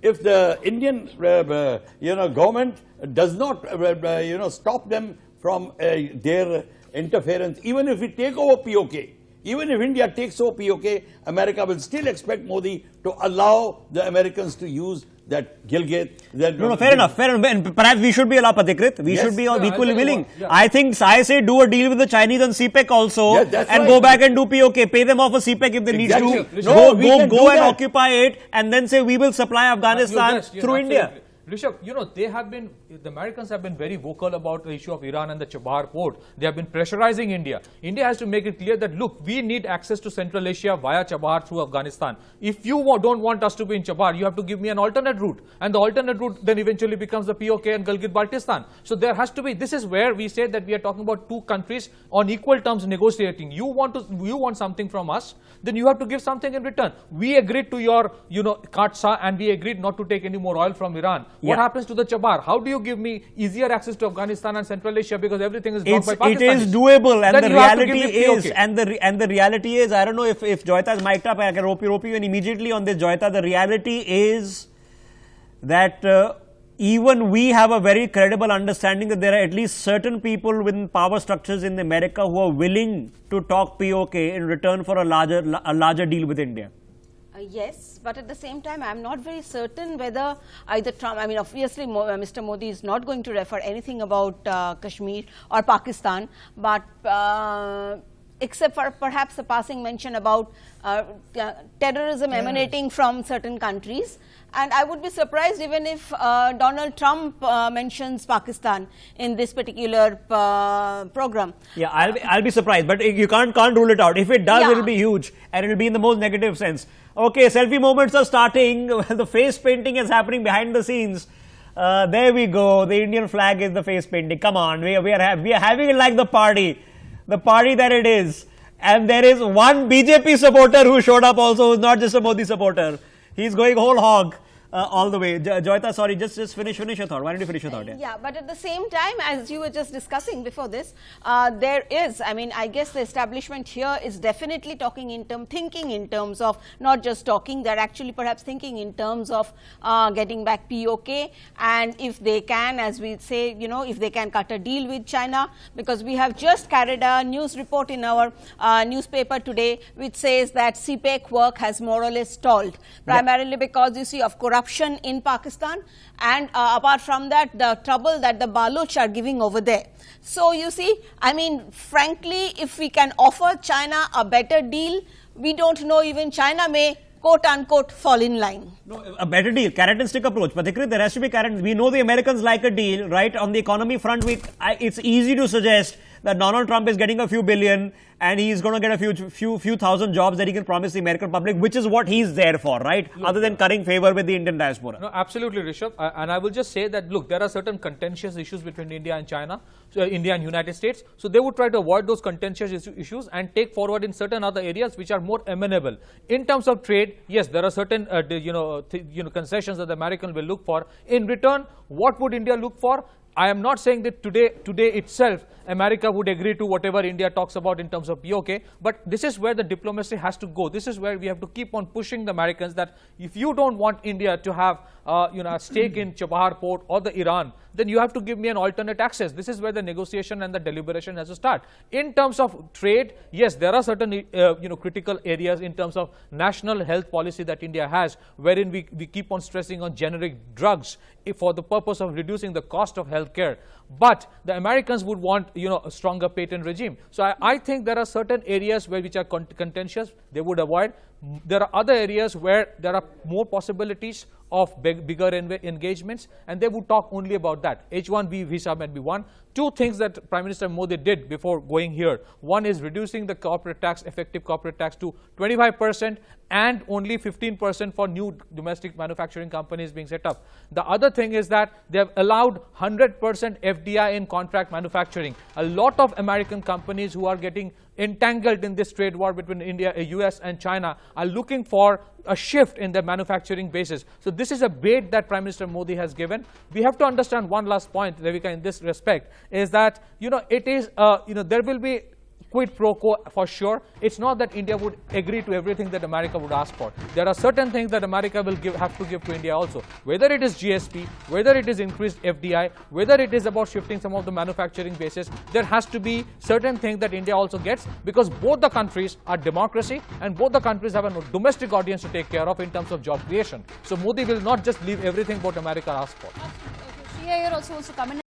if the Indian government does not stop them from their interference, even if we take over POK, even if India takes over POK, America will still expect Modi to allow the Americans to use that Gilgit. No, fair enough. And perhaps we should be allowed, Pathikrit. We should be equally willing. I think I say do a deal with the Chinese on CPEC also, and go back and do POK. Pay them off for CPEC if they need to. Go and occupy it, and then say we will supply Afghanistan through India. Rishabh, the Americans have been very vocal about the issue of Iran and the Chabahar port. They have been pressurizing India. India has to make it clear that, look, we need access to Central Asia via Chabahar through Afghanistan. If you don't want us to be in Chabahar, you have to give me an alternate route. And the alternate route then eventually becomes the POK and Gilgit-Baltistan. So there has to be, this is where we say that we are talking about two countries on equal terms negotiating. You want something from us, then you have to give something in return. We agreed to your, Katsa, and we agreed not to take any more oil from Iran. What happens to the Chabahar? How do you give me easier access to Afghanistan and Central Asia because everything is blocked by Pakistan? It is doable, and the reality is, and the reality is, I don't know if Joyita is mic'd up, I can rope you in immediately on this, Joyita. The reality is that even we have a very credible understanding that there are at least certain people within power structures in America who are willing to talk POK in return for a larger deal with India. Yes, but at the same time, I'm not very certain whether either Trump, obviously Mr. Modi is not going to refer anything about Kashmir or Pakistan, but except for perhaps a passing mention about terrorism emanating from certain countries. And I would be surprised even if Donald Trump mentions Pakistan in this particular program. Yeah, I'll be surprised, but you can't rule it out. If it does, it will be huge, and it will be in the most negative sense. Okay, selfie moments are starting. The face painting is happening behind the scenes. There we go. The Indian flag is the face painting. Come on, we are having it like the party that it is. And there is one BJP supporter who showed up also, who's not just a Modi supporter. He's going whole hog. All the way. Joyita, sorry, just finish your thought. Why don't you finish your thought? Yeah, but at the same time, as you were just discussing before this, there is, I guess the establishment here is definitely thinking in terms of not just talking, they're actually perhaps thinking in terms of getting back POK, and if they can, as we say, if they can cut a deal with China, because we have just carried a news report in our newspaper today, which says that CPEC work has more or less stalled, primarily because you see of corruption in Pakistan, and apart from that, the trouble that the Baloch are giving over there. So you see, frankly, if we can offer China a better deal, we don't know, even China may quote-unquote fall in line. No, a better deal, carrot and stick approach. Pathikrit, there has to be carrot. We know the Americans like a deal, right? On the economy front, it's easy to suggest that Donald Trump is getting a few billion and he's going to get a few thousand jobs that he can promise the American public, which is what he's there for, right? Look, other than currying favor with the Indian diaspora. No, absolutely, Rishabh. And I will just say that, look, there are certain contentious issues between India and China, India and United States. So they would try to avoid those contentious issues and take forward in certain other areas which are more amenable. In terms of trade, yes, there are certain concessions that the American will look for. In return, what would India look for? I am not saying that today itself America would agree to whatever India talks about in terms of POK, but this is where the diplomacy has to go. This is where we have to keep on pushing the Americans that if you don't want India to have a stake in Chabahar port or the Iran, then you have to give me an alternate access. This is where the negotiation and the deliberation has to start. In terms of trade, yes, there are certain critical areas in terms of national health policy that India has, wherein we keep on stressing on generic drugs for the purpose of reducing the cost of healthcare. But the Americans would want a stronger patent regime. So I think there are certain areas which are contentious, they would avoid. There are other areas where there are more possibilities of bigger engagements, and they would talk only about that. H-1B visa might be one. Two things that Prime Minister Modi did before going here. One is reducing the corporate tax, effective corporate tax to 25% and only 15% for new domestic manufacturing companies being set up. The other thing is that they have allowed 100% FDI in contract manufacturing. A lot of American companies who are getting entangled in this trade war between India, US and China are looking for a shift in their manufacturing basis. So this is a bait that Prime Minister Modi has given. We have to understand one last point, Revika, in this respect, is that, it is, there will be quid pro quo for sure. It's not that India would agree to everything that America would ask for. There are certain things that America will have to give to India also. Whether it is GSP, whether it is increased FDI, whether it is about shifting some of the manufacturing bases, there has to be certain things that India also gets, because both the countries are democracy and both the countries have a domestic audience to take care of in terms of job creation. So Modi will not just leave everything what America asks for. Shreya here also wants to come in.